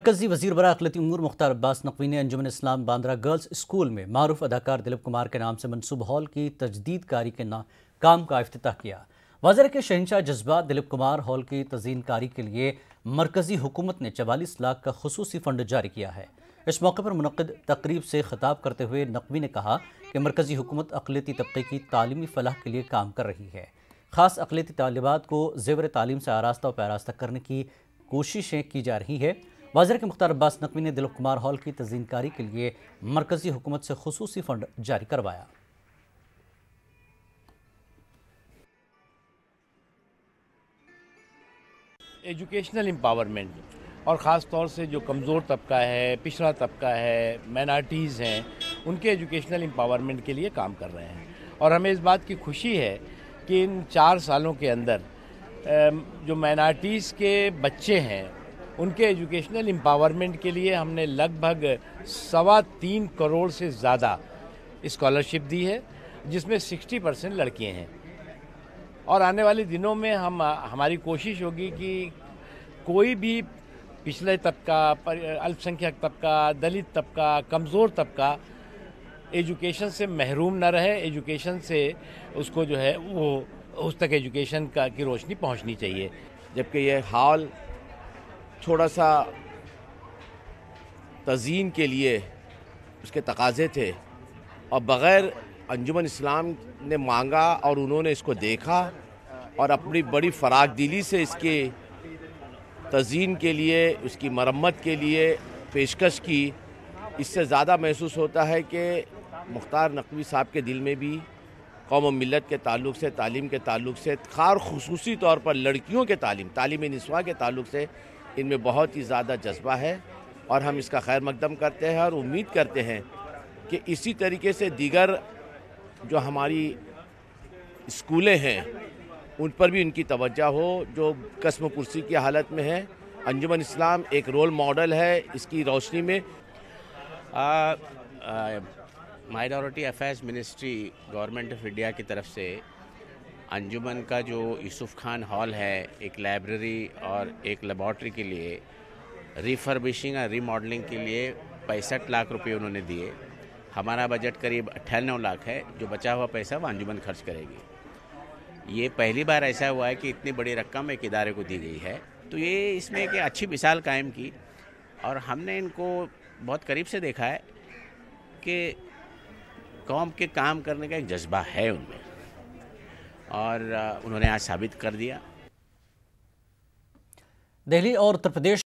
مرکزی وزیر برائے اقلیتی امور مختار عباس نقوی نے انجمن اسلام باندرہ گرلز اسکول میں معروف اداکار دلیپ کمار کے نام سے منسوب ہال کی تجدید کاری کے کام کا افتتاح کیا۔ وزیر کے شہنشاہ جذبات دلیپ کمار ہال کی تزئین کاری کے لیے مرکزی حکومت نے 44 لاکھ کا خصوصی فنڈ جاری کیا ہے۔ اس موقع پر منعقد تقریب سے خطاب کرتے ہوئے نقوی نے کہا کہ مرکزی حکومت اقلیتی طبقے کی تعلیمی فلاح کے لیے کام کر رہی ہے۔ خاص اقلیتی طالبات کو زیور تعلیم سے آراستہ و پیراستہ کرنے کی کوششیں کی جا رہی ہے۔ وزیر کے مختار عباس نقوی نے دلیپ کمار ہال کی تزئین کاری کے لیے مرکزی حکومت سے خصوصی فنڈ جاری کروایا۔ ایجوکیشنل امپاورمنٹ اور خاص طور سے جو کمزور طبقہ ہے، پچھڑا طبقہ ہے، مائنارٹیز ہیں، ان کے ایجوکیشنل امپاورمنٹ کے لیے کام کر رہے ہیں، اور ہمیں اس بات کی خوشی ہے کہ ان 4 سالوں کے اندر جو مائنارٹیز کے بچے ہیں ان کے ایجوکیشنل امپاورمنٹ کے لیے ہم نے لگ بھگ 3.25 کروڑ سے زیادہ اسکالرشپ دی ہے، جس میں 60% لڑکیاں ہیں، اور آنے والے دنوں میں ہماری کوشش ہوگی کہ کوئی بھی پچھلے طبقہ، الپ سنکھیک طبقہ، دلت طبقہ، کمزور طبقہ ایجوکیشن سے محروم نہ رہے۔ ایجوکیشن سے اس کو جو ہے وہ اس تک ایجوکیشن کی روشنی پہنچنی چاہیے۔ جبکہ یہ ہال تھوڑا سا تزئین کے لیے اس کے تقاضے تھے، اور بغیر انجمن اسلام نے مانگا اور انہوں نے اس کو دیکھا اور اپنی بڑی فراخ دلی سے اس کے تزئین کے لیے، اس کی مرمت کے لیے پیشکش کی۔ اس سے زیادہ محسوس ہوتا ہے کہ مختار نقوی صاحب کے دل میں بھی قوم و ملت کے تعلق سے، تعلیم کے تعلق سے، خصوصی طور پر لڑکیوں کے تعلیم نسواں کے تعلق سے ان میں بہت ہی زیادہ جذبہ ہے، اور ہم اس کا خیر مقدم کرتے ہیں اور امید کرتے ہیں کہ اسی طریقے سے دیگر جو ہماری اسکولیں ہیں ان پر بھی ان کی توجہ ہو جو قسم و کرسی کی حالت میں ہے۔ انجمن اسلام ایک رول ماڈل ہے اس کی روشنی میں۔ Minority affairs ministry government of India کی طرف سے انجمن کا جو یوسف خان ہال ہے، ایک لائبریری اور ایک لیبارٹری کے لیے ریفربشنگ اور ری ماڈلنگ کے لیے 65 لاکھ روپے انہوں نے دیے۔ ہمارا بجٹ قریب 98 لاکھ ہے، جو بچا ہوا پیسہ وہ انجمن خرچ کرے گی۔ یہ پہلی بار ایسا ہوا ہے کہ اتنی بڑی رقم ایک ادارے کو دی گئی ہے، تو یہ اس میں ایک اچھی مثال قائم کی، اور ہم نے ان کو بہت قریب سے دیکھا ہے کہ قوم کے کام کرنے کا ایک جذبہ ہے ان میں، اور انہوں نے آج ثابت کر دیا۔ دہلی اور اتر پردیش